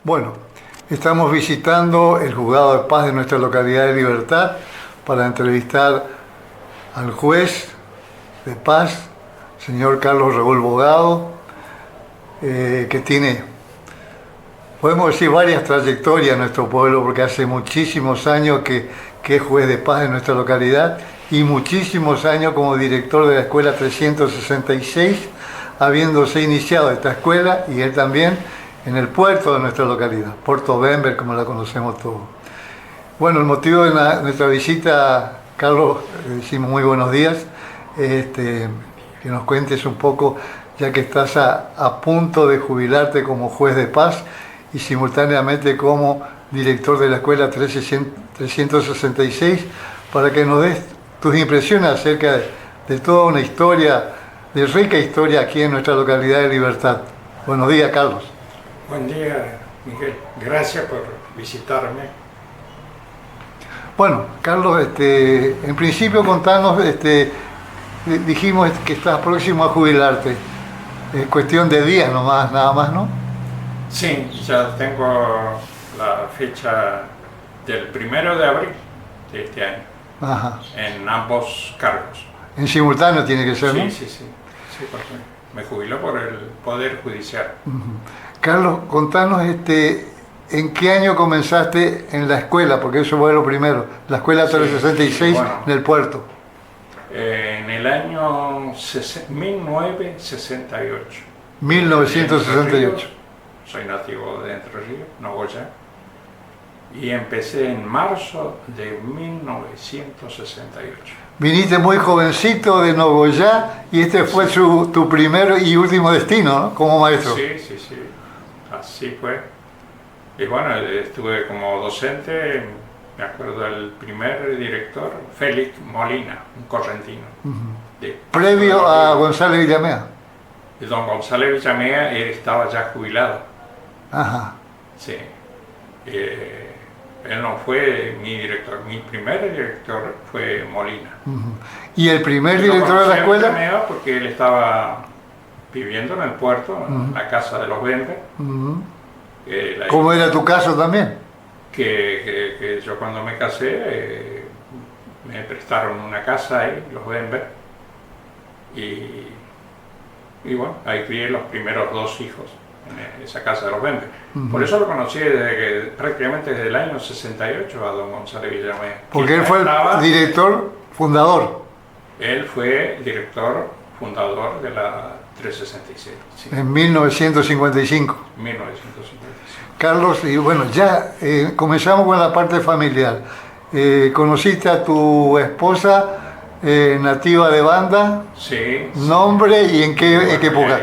Bueno, estamos visitando el juzgado de paz de nuestra localidad de Libertad para entrevistar al juez de paz, señor Carlos Raúl Bogado, que tiene, podemos decir, varias trayectorias en nuestro pueblo, porque hace muchísimos años que es juez de paz en nuestra localidad y muchísimos años como director de la escuela 366, habiéndose iniciado esta escuela y él también en el puerto de nuestra localidad, Puerto Bember, como la conocemos todos. Bueno, el motivo de nuestra visita, Carlos, le decimos muy buenos días, que nos cuentes un poco, ya que estás a punto de jubilarte como juez de paz y simultáneamente como director de la escuela 366, para que nos des tus impresiones acerca de toda una historia, de rica historia aquí en nuestra localidad de Libertad. Buenos días, Carlos. Buen día, Miguel. Gracias por visitarme. Bueno, Carlos, en principio contanos, dijimos que estás próximo a jubilarte. Es cuestión de días nomás, nada más, ¿no? Sí, ya tengo la fecha del 1 de abril de este año. Ajá. En ambos cargos. En simultáneo tiene que ser, ¿no? Sí, porque me jubiló por el Poder Judicial. Carlos, contanos en qué año comenzaste en la escuela, porque eso fue lo primero, la escuela 366 bueno, en el puerto. En el año 1968. 1968. Soy nativo de Entre Ríos, Nogoyá, y empecé en marzo de 1968. Viniste muy jovencito de Nogoyá y fue tu primer y último destino, ¿no? Como maestro. Sí, así fue. Y bueno, estuve como docente, me acuerdo del primer director, Félix Molina, un correntino. Previo a González Villamea. Don González Villamea, él estaba ya jubilado. Ajá. Sí. Él no fue mi director, mi primer director fue Molina. ¿Y el primer director de la escuela? Villamea porque él estaba viviendo en el puerto, en la casa de los Bember. ¿Cómo era tu caso también? Que yo cuando me casé me prestaron una casa ahí, los Bember, y bueno, ahí crié los primeros 2 hijos en esa casa de los Bember. Por eso lo conocí prácticamente desde el año 68 a don González Villamea. Porque él fue el director fundador. Él fue director fundador de la 366. Sí. En 1955. 1955. Carlos, y bueno, ya comenzamos con la parte familiar. ¿Conociste a tu esposa nativa de Banda? Sí. ¿Nombre y en qué época?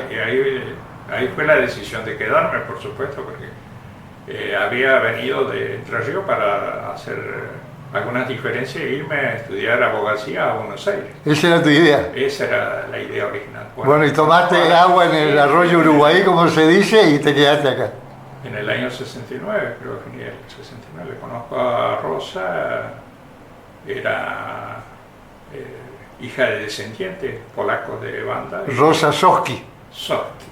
Ahí fue la decisión de quedarme, por supuesto, porque había venido de Entre Ríos para hacer algunas diferencias e irme a estudiar abogacía a Buenos Aires. ¿Esa era tu idea? Esa era la idea original. Bueno, y tomaste agua en el arroyo Uruguay, como se dice, y te quedaste acá. En el año 69, creo que en el 69. Conozco a Rosa, era hija de descendientes polacos de Banda. Rosa Soski. Soski.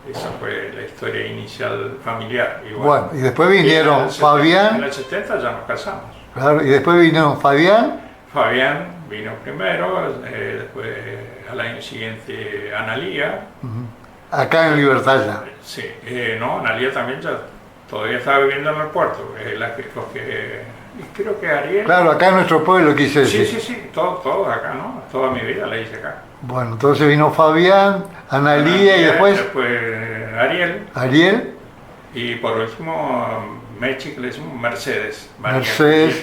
Esa fue la historia inicial familiar. Y bueno, y después vinieron Fabián. En el 70 ya nos casamos. Claro, y después vinieron Fabián. Fabián vino primero, después al año siguiente Analía. Acá en Libertad ya. Sí, no, Analía también ya todavía estaba viviendo en el puerto. Creo que Ariel. Claro, acá en nuestro pueblo quise decir. Sí, todo acá, ¿no? Toda mi vida la hice acá. Bueno, entonces vino Fabián, Analía y después Ariel. Ariel. Y por último, Mechi, que le decimos Mercedes. Mercedes,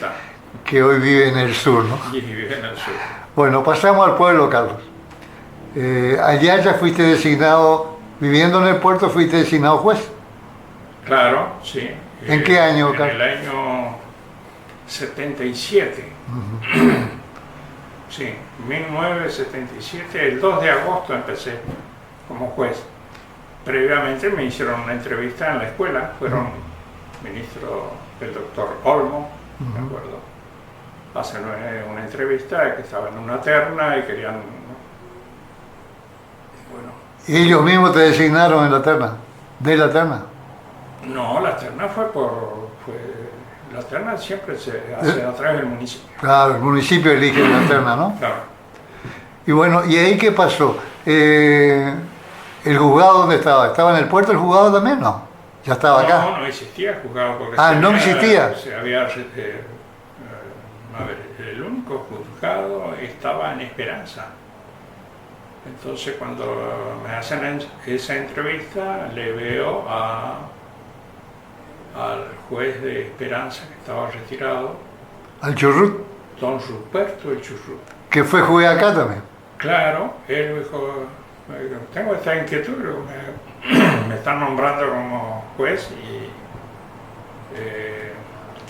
que hoy vive en el sur, ¿no? Y vive en el sur. Bueno, pasamos al pueblo, Carlos. Allá ya fuiste designado, viviendo en el puerto, fuiste designado juez. Claro, sí. ¿En qué año, Carlos? En el año 77. Sí, 1977, el 2 de agosto empecé como juez. Previamente me hicieron una entrevista en la escuela, fueron ministro el doctor Olmo, me acuerdo, hacen una entrevista que estaba en una terna y querían, ¿no? Bueno. ¿Y ellos mismos te designaron en la terna? ¿De la terna? No, la terna la terna siempre se hace a través del municipio. Claro, el municipio elige la terna, ¿no? Claro. Y bueno, ¿y ahí qué pasó? ¿El juzgado dónde estaba? ¿Estaba en el puerto el juzgado también? No, ya estaba acá. No, no existía el juzgado porque No existía. A ver, el único juzgado estaba en Esperanza. Entonces cuando me hacen esa entrevista le veo al juez de Esperanza que estaba retirado, ¿Al Churrut? don Ruperto el Churrut. Que fue juez acá también. Claro, él dijo, tengo esta inquietud, me están nombrando como juez y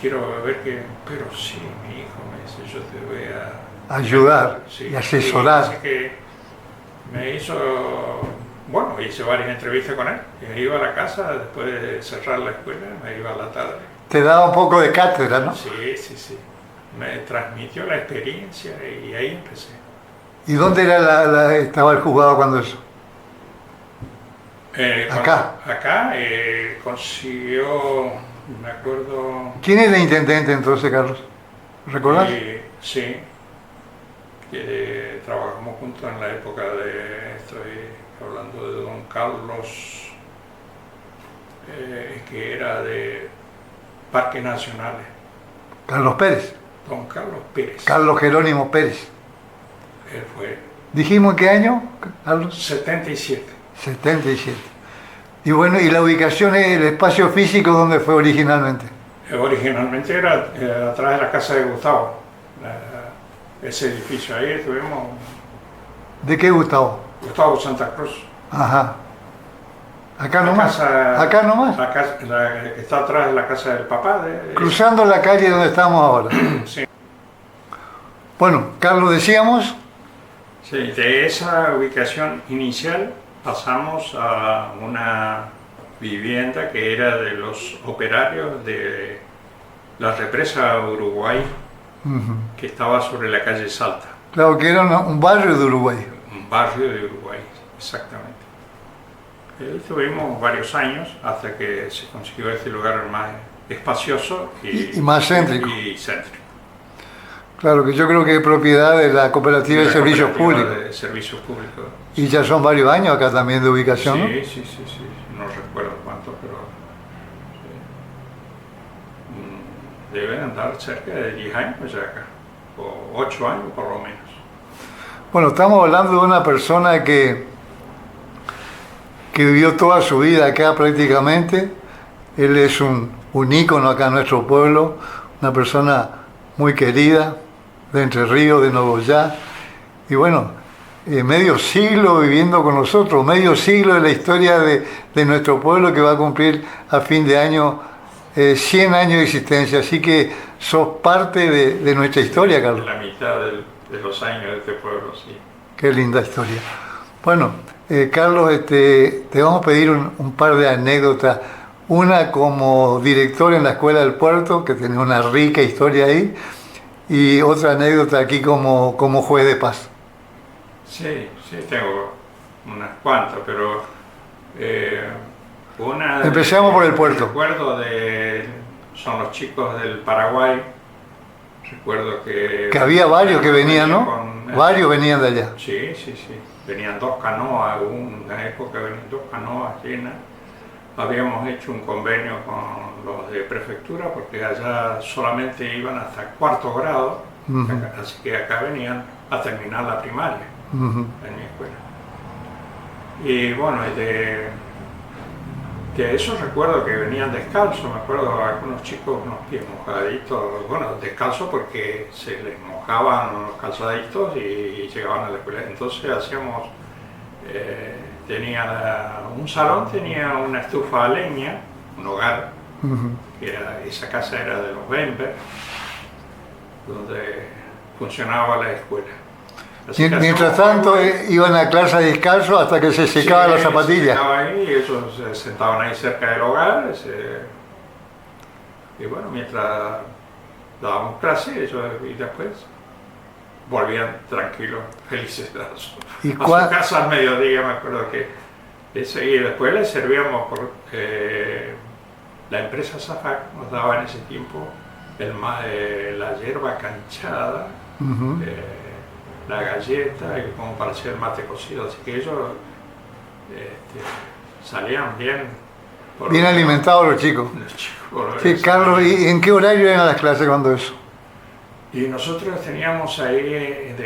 quiero ver que, pero sí, mi hijo, me dice, yo te voy a Ayudar sí, y asesorar. Así que me hizo, bueno, hice varias entrevistas con él. Me iba a la casa, después de cerrar la escuela, me iba a la tarde. Te daba un poco de cátedra, ¿no? Sí, sí, sí. Me transmitió la experiencia y ahí empecé. ¿Y dónde era estaba el juzgado cuando eso? Acá. Acá consiguió, me acuerdo... ¿Quién era intendente entonces, Carlos? ¿Recordás? Sí, que trabajamos juntos en la época estoy hablando de don Carlos, que era de Parques Nacionales. Carlos Pérez. Don Carlos Pérez. Carlos Jerónimo Pérez. Él fue. ¿Dijimos en qué año, Carlos? 77. 77. Y bueno, ¿y la ubicación, el espacio físico, dónde fue originalmente? Originalmente era atrás de la casa de Gustavo. Ese edificio ahí estuvimos. ¿De qué, Gustavo? Gustavo Santa Cruz. Ajá. ¿Acá nomás? ¿Acá nomás? La que está atrás de la casa del papá. Cruzando la calle donde estamos ahora. Sí. Bueno, Carlos, decíamos. Sí, de esa ubicación inicial pasamos a una vivienda que era de los operarios de la represa Uruguay, que estaba sobre la calle Salta. Claro, que era un barrio de Uruguay. Un barrio de Uruguay, exactamente. Estuvimos varios años hasta que se consiguió este lugar más espacioso y más céntrico. Y céntrico. Claro, que yo creo que es propiedad de la Cooperativa de Servicios Públicos. De Servicios Públicos. Y ya son varios años acá también de ubicación, sí, ¿no? Sí. No recuerdo cuánto, pero sí. Deben andar cerca de 10 años ya acá, o 8 años por lo menos. Bueno, estamos hablando de una persona que vivió toda su vida acá prácticamente. Él es un ícono acá en nuestro pueblo, una persona muy querida, de Entre Ríos, de Nogoyá. Y bueno, medio siglo viviendo con nosotros, medio siglo de la historia de nuestro pueblo que va a cumplir a fin de año 100 años de existencia. Así que sos parte de nuestra historia, Carlos. La mitad de los años de este pueblo, sí. Qué linda historia. Bueno, Carlos, te vamos a pedir un par de anécdotas. Una como director en la Escuela del Puerto, que tiene una rica historia ahí, y otra anécdota aquí como juez de paz. Sí, tengo unas cuantas, pero una... Empecemos por el puerto. Recuerdo son los chicos del Paraguay. Recuerdo que había varios que venían, ¿no? Varios venían de allá. Sí. Venían 2 canoas, una época venían 2 canoas llenas. Habíamos hecho un convenio con los de prefectura porque allá solamente iban hasta 4º grado, así que acá venían a terminar la primaria en mi escuela. Y bueno, de eso recuerdo que venían descalzos, me acuerdo algunos chicos unos pies mojaditos, bueno, descalzos porque se les mojaban los calzaditos y llegaban a la escuela. Entonces hacíamos... un salón tenía una estufa a leña, un hogar, esa casa era de los Bember, donde funcionaba la escuela. Mientras tanto iban a clase descalzo hasta que se secaban las zapatillas. Se ahí, y ellos se sentaban ahí cerca del hogar, y bueno, mientras dábamos clase, y después volvían tranquilos, felices a su casa al mediodía. Me acuerdo que y después les servíamos la empresa Safac nos daba en ese tiempo la hierba canchada, la galleta, y como para hacer mate cocido, así que ellos salían bien. Bien alimentados los chicos. Sí, Carlos, ¿y en qué horario eran las clases cuando eso? Y nosotros teníamos ahí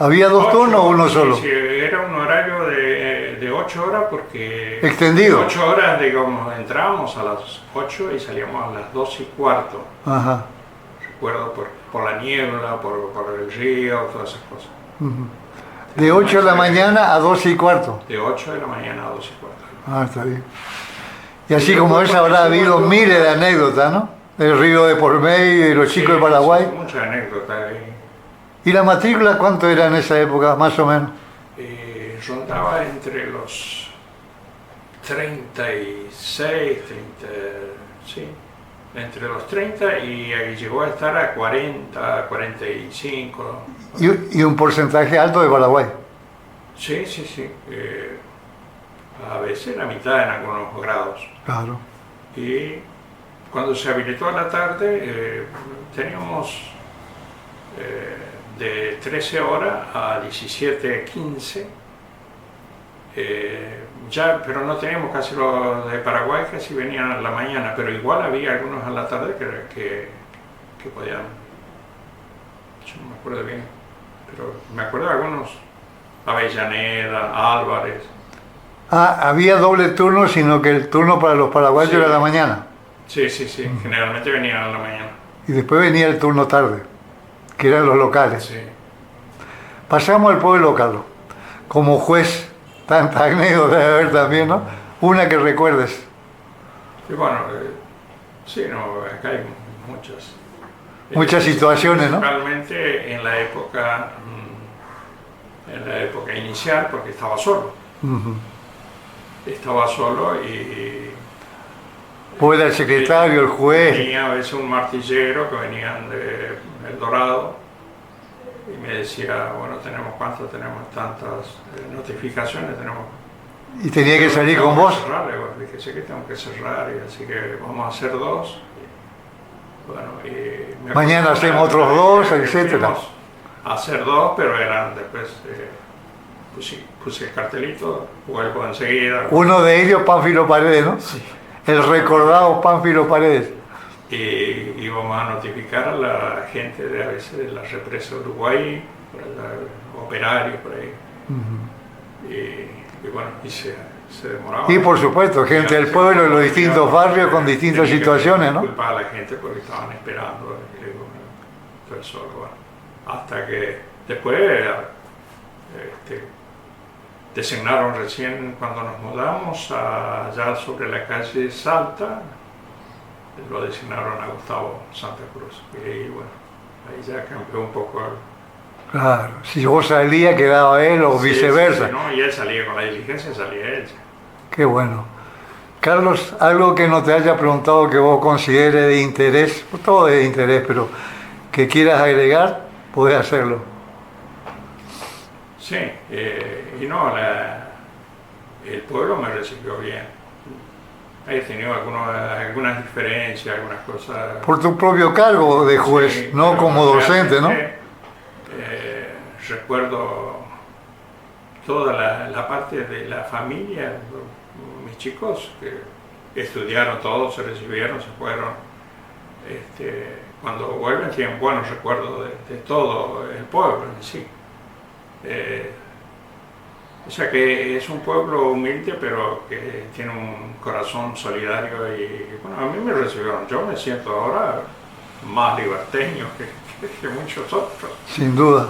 ¿Había dos turnos o uno solo? Sí, era un horario de 8 horas porque... ¿Extendido? 8 horas, digamos, entrábamos a las 8 y salíamos a las 2:15. Ajá. Recuerdo por la niebla, por el río, todas esas cosas. De 8 de la mañana a 2:15. De 8 de la mañana a 2:15. Ah, está bien. Y así como eso habrá habido miles de anécdotas, ¿no? El río de por medio y los chicos de Paraguay. Sí, muchas anécdotas ahí. ¿Y la matrícula cuánto era en esa época, más o menos? Rondaba entre los 36, 30, sí, entre los 30 y llegó a estar a 40, 45. Y un porcentaje alto de Paraguay. Sí. A veces la mitad en algunos grados. Claro. Y cuando se habilitó a la tarde, teníamos de 13 horas a 17:15. Pero no teníamos casi los de Paraguay, casi venían a la mañana, pero igual había algunos a la tarde que podían. Yo no me acuerdo bien, pero me acuerdo de algunos, Avellaneda, Álvarez. Ah, había doble turno, sino que el turno para los paraguayos era a la mañana. Sí, generalmente venían a la mañana. Y después venía el turno tarde, que eran los locales. Sí. Pasamos al pueblo, Carlos. Como juez, tanta anécdota debe haber también, ¿no? Una que recuerdes. Y bueno, sí, no, acá hay muchas. Muchas situaciones, ¿no? Principalmente en la época inicial, porque estaba solo. Estaba solo y... Vos era el secretario, el juez. Tenía a veces un martillero que venían de El Dorado y me decía, bueno, tenemos tantas notificaciones, tenemos... ¿Y tenía que salir con vos? Dije, que tengo que cerrar, y así que vamos a hacer 2. Bueno, y mañana hacemos otros 2, etcétera. A hacer 2, pero eran después... puse el cartelito, vuelvo enseguida. Uno de ellos, Pánfilo Paredes, ¿no? Sí. El recordado Pánfilo Paredes. Y íbamos a notificar a la gente a veces de la represa de Uruguay, operarios por ahí. Y bueno, se demoraba. Y por supuesto, gente del pueblo, de los distintos barrios con distintas situaciones, ¿no? Culpar a la gente porque estaban esperando, todo eso, bueno, hasta que después designaron recién cuando nos mudamos allá sobre la calle Salta, lo designaron a Gustavo Santa Cruz. Y bueno, ahí ya cambió un poco. Claro, si vos salías quedaba él o viceversa. Sí, ¿no? Y él salía con la diligencia, salía él. Qué bueno. Carlos, algo que no te haya preguntado que vos consideres de interés, todo es de interés, pero que quieras agregar, podés hacerlo. Sí, y no, el pueblo me recibió bien. He tenido algunas diferencias, algunas cosas. Por tu propio cargo de juez, sí, no como docente, ¿no? Recuerdo toda la parte de la familia, mis chicos que estudiaron todos, se recibieron, se fueron. Cuando vuelven tienen buenos recuerdos de todo el pueblo en sí. O sea que es un pueblo humilde, pero que tiene un corazón solidario y bueno, a mí me recibieron. Yo me siento ahora más liberteño que muchos otros. Sin duda.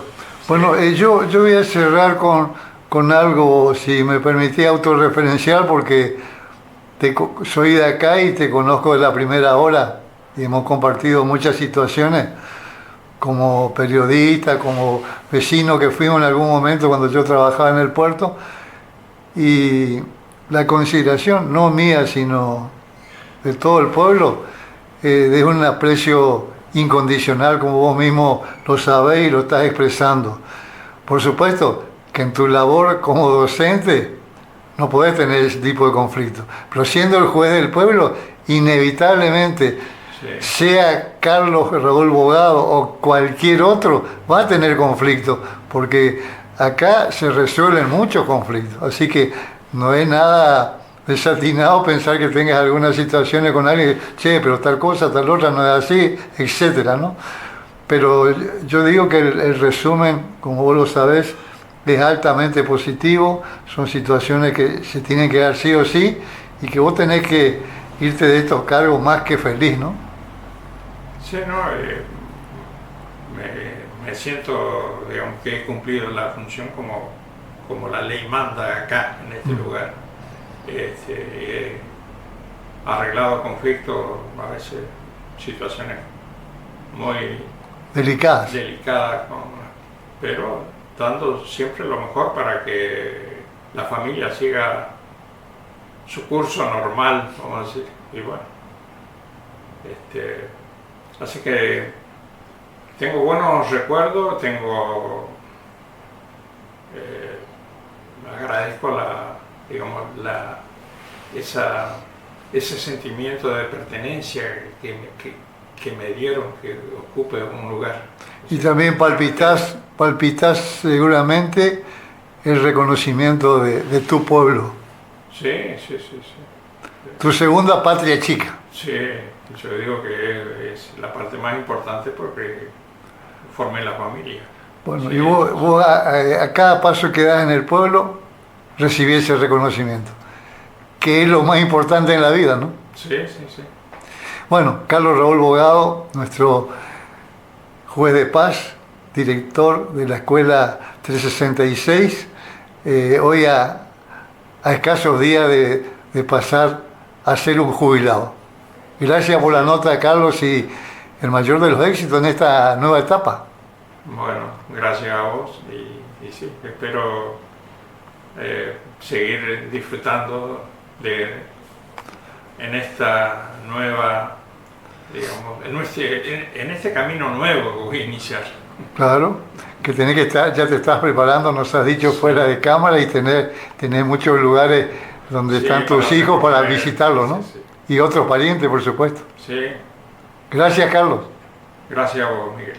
Bueno, yo voy a cerrar con algo, si me permitís, autorreferencial, porque soy de acá y te conozco de la primera hora y hemos compartido muchas situaciones como periodista, como vecino que fuimos en algún momento cuando yo trabajaba en el puerto, y la consideración, no mía, sino de todo el pueblo, de un aprecio incondicional, como vos mismo lo sabéis y lo estás expresando. Por supuesto que en tu labor como docente no podés tener ese tipo de conflicto, pero siendo el juez del pueblo inevitablemente, sí, sea Carlos Raúl Bogado o cualquier otro, va a tener conflicto, porque acá se resuelven muchos conflictos. Así que no es nada desatinado pensar que tengas algunas situaciones con alguien, che, pero tal cosa, tal otra no es así, etcétera, ¿no? Pero yo digo que el resumen, como vos lo sabés, es altamente positivo, son situaciones que se tienen que dar sí o sí, y que vos tenés que irte de estos cargos más que feliz, ¿no? sí, no, me siento, digamos, que he cumplido la función como la ley manda acá, en este lugar. He arreglado conflictos, a veces situaciones muy Delicadas. delicadas, pero dando siempre lo mejor para que la familia siga su curso normal, vamos a decir. Y bueno, así que tengo buenos recuerdos, agradezco digamos, ese sentimiento de pertenencia que me dieron, que ocupe un lugar. Y también palpitas seguramente el reconocimiento de tu pueblo, Sí, sí, sí, sí. tu segunda patria chica. Sí, yo digo que es la parte más importante porque formé la familia. Bueno, Sí, y vos a cada paso que das en el pueblo recibís ese reconocimiento, que es lo más importante en la vida, ¿no? sí, sí, sí. Bueno, Carlos Raúl Bogado, nuestro juez de paz, director de la Escuela 366, hoy a escasos días de pasar a ser un jubilado. Gracias por la nota, Carlos, y el mayor de los éxitos en esta nueva etapa. Bueno, gracias a vos y sí, espero seguir disfrutando en esta nueva, digamos, en este camino nuevo que voy a iniciar. Claro, que tenés que estar, ya te estás preparando, nos has dicho, fuera de cámara, y tener muchos lugares donde Sí, están tus para hijos para recoger, visitarlos, ¿no? sí, Y otros parientes, por supuesto. sí. Sí, Gracias, Carlos. gracias a vos, Miguel.